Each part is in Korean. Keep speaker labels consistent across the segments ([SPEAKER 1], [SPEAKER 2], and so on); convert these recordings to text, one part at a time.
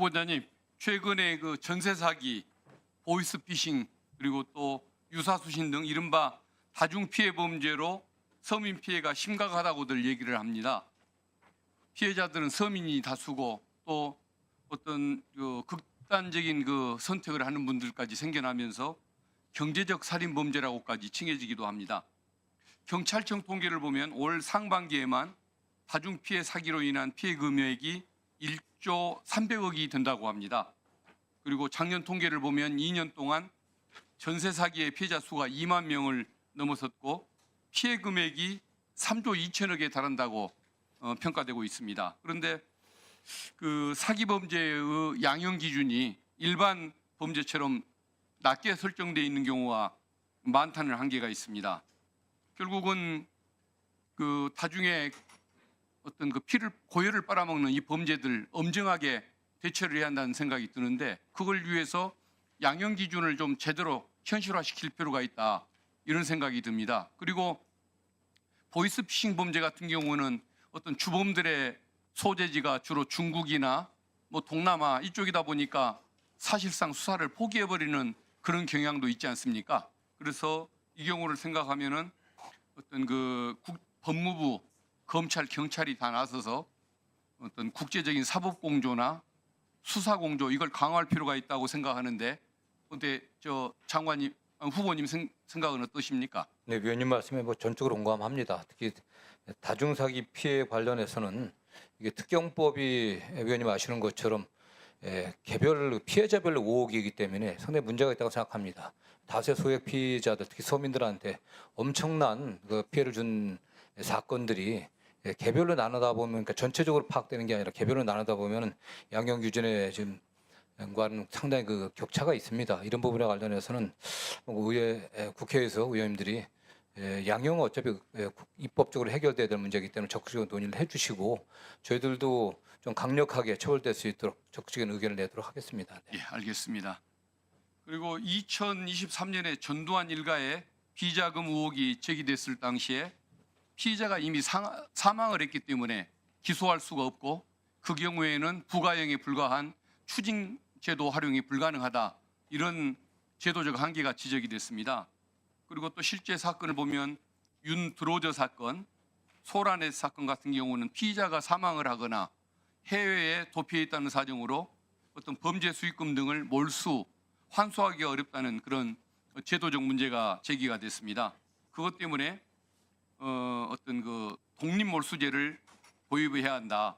[SPEAKER 1] 후보자님, 최근에 그 전세 사기, 보이스피싱 그리고 또 유사수신 등 이른바 다중 피해 범죄로 서민 피해가 심각하다고들 얘기를 합니다. 피해자들은 서민이 다수고 또 어떤 그 극단적인 그 선택을 하는 분들까지 생겨나면서 경제적 살인 범죄라고까지 칭해지기도 합니다. 경찰청 통계를 보면 올 상반기에만 다중 피해 사기로 인한 피해 금액이 1조 300억이 된다고 합니다. 그리고 작년 통계를 보면 2년 동안 전세 사기의 피해자 수가 2만 명을 넘어섰고 피해 금액이 3조 2천억에 달한다고 평가되고 있습니다. 그런데 그 사기 범죄의 양형 기준이 일반 범죄처럼 낮게 설정되어 있는 경우가 많다는 한계가 있습니다. 결국은 그 다중에 어떤 그 피를 고열을 빨아먹는 이 범죄들 엄정하게 대처를 해야 한다는 생각이 드는데 그걸 위해서 양형 기준을 좀 제대로 현실화시킬 필요가 있다 이런 생각이 듭니다. 그리고 보이스피싱 범죄 같은 경우는 어떤 주범들의 소재지가 주로 중국이나 뭐 동남아 이쪽이다 보니까 사실상 수사를 포기해버리는 그런 경향도 있지 않습니까? 그래서 이 경우를 생각하면은 어떤 그 법무부, 검찰, 경찰이 다 나서서 어떤 국제적인 사법 공조나 수사 공조 이걸 강화할 필요가 있다고 생각하는데, 근데 저 장관님, 후보님 생각은 어떠십니까?
[SPEAKER 2] 네, 위원님 말씀에 뭐 전적으로 공감합니다. 특히 다중사기 피해 관련해서는 이게 특경법이 위원님 아시는 것처럼 개별 피해자별로 5억이기 때문에 상당히 문제가 있다고 생각합니다. 다세 소액 피해자들, 특히 서민들한테 엄청난 그 피해를 준 사건들이 개별로 나누다 보면, 그러니까 전체적으로 파악되는 게 아니라 개별로 나누다 보면은 양형 기준에 지금 과는 상당히 그 격차가 있습니다. 이런 부분에 관련해서는 국회에서 의원님들이 양형은 어차피 입법적으로 해결돼야 될 문제이기 때문에 적극적인 논의를 해주시고 저희들도 좀 강력하게 처벌될 수 있도록 적극적인 의견을 내도록 하겠습니다. 네.
[SPEAKER 1] 예, 알겠습니다. 그리고 2023년에 전두환 일가에 비자금 의혹이 제기됐을 당시에 피의자가 이미 사망을 했기 때문에 기소할 수가 없고 그 경우에는 부가형에 불과한 추징 제도 활용이 불가능하다, 이런 제도적 한계가 지적이 됐습니다. 그리고 또 실제 사건을 보면 윤 드로저 사건, 소라넷 사건 같은 경우는 피의자가 사망을 하거나 해외에 도피해 있다는 사정으로 어떤 범죄 수익금 등을 몰수, 환수하기가 어렵다는 그런 제도적 문제가 제기가 됐습니다. 그것 때문에 어떤 그 독립몰수제를 도입해야 한다.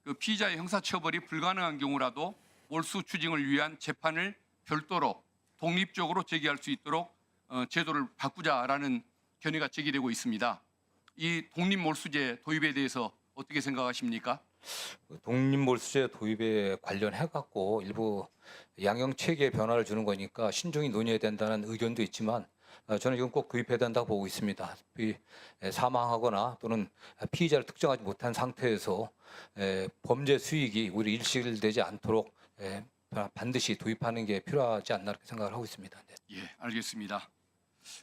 [SPEAKER 1] 그 피의자의 형사처벌이 불가능한 경우라도 몰수 추징을 위한 재판을 별도로 독립적으로 제기할 수 있도록 제도를 바꾸자라는 견해가 제기되고 있습니다. 이 독립몰수제 도입에 대해서 어떻게 생각하십니까?
[SPEAKER 2] 독립몰수제 도입에 관련해 갖고 일부 양형 체계 변화를 주는 거니까 신중히 논의해야 된다는 의견도 있지만 저는 이건 꼭 도입해야 된다고 보고 있습니다. 사망하거나 또는 피의자를 특정하지 못한 상태에서 범죄 수익이 우리 일시되지 않도록 반드시 도입하는 게 필요하지 않나 이렇게 생각을 하고 있습니다. 네.
[SPEAKER 1] 예, 알겠습니다.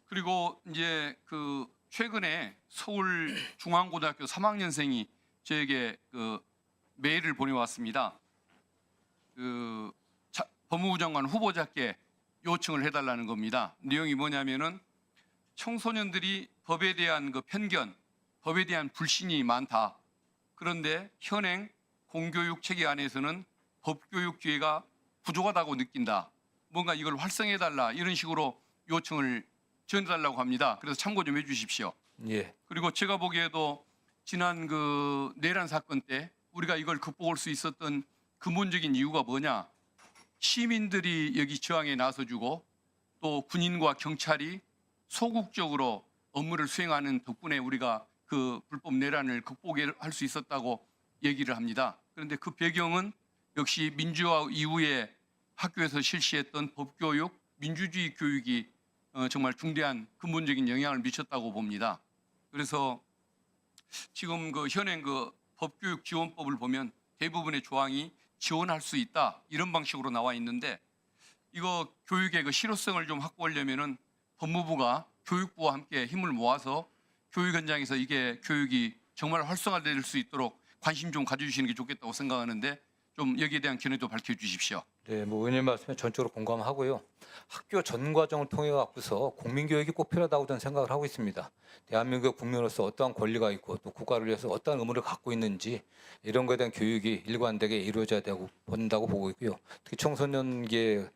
[SPEAKER 1] 그리고 이제 그 최근에 서울중앙고등학교 3학년생이 저에게 그 메일을 보내왔습니다. 그 법무부 장관 후보자께 요청을 해달라는 겁니다. 내용이 뭐냐면은 청소년들이 법에 대한 그 편견, 법에 대한 불신이 많다. 그런데 현행 공교육 체계 안에서는 법교육 기회가 부족하다고 느낀다. 뭔가 이걸 활성해달라, 이런 식으로 요청을 전해달라고 합니다. 그래서 참고 좀 해주십시오.
[SPEAKER 2] 예.
[SPEAKER 1] 그리고 제가 보기에도 지난 그 내란 사건 때 우리가 이걸 극복할 수 있었던 근본적인 이유가 뭐냐? 시민들이 여기 저항에 나서주고 또 군인과 경찰이 소극적으로 업무를 수행하는 덕분에 우리가 그 불법 내란을 극복할 수 있었다고 얘기를 합니다. 그런데 그 배경은 역시 민주화 이후에 학교에서 실시했던 법교육, 민주주의 교육이 정말 중대한 근본적인 영향을 미쳤다고 봅니다. 그래서 지금 그 현행 그 법교육 지원법을 보면 대부분의 조항이 지원할 수 있다, 이런 방식으로 나와 있는데 이거 교육의 그 실효성을 좀 확보하려면은 법무부가 교육부와 함께 힘을 모아서 교육 현장에서 이게 교육이 정말 활성화될 수 있도록 관심 좀 가져주시는 게 좋겠다고 생각하는데 좀 여기에 대한 견해도 밝혀주십시오.
[SPEAKER 2] 네, 뭐 의원님 말씀에 전적으로 공감하고요. 학교 전 과정을 통해 갖고서 국민 교육이 꼭 필요하다고 저는 생각을 하고 있습니다. 대한민국 국민으로서 어떠한 권리가 있고 또 국가를 위해서 어떠한 의무를 갖고 있는지 이런 것에 대한 교육이 일관되게 이루어져야 되고 본다고 보고 있고요. 특히 청소년기에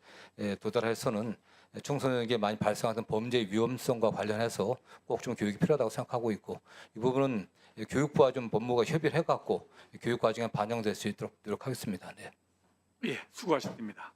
[SPEAKER 2] 도달해서는 청소년기에 많이 발생하던 범죄 위험성과 관련해서 꼭 좀 교육이 필요하다고 생각하고 있고 이 부분은 교육부와 좀 법무부가 협의를 해갖고 교육 과정에 반영될 수 있도록 노력하겠습니다. 네.
[SPEAKER 3] 예, 수고하셨습니다.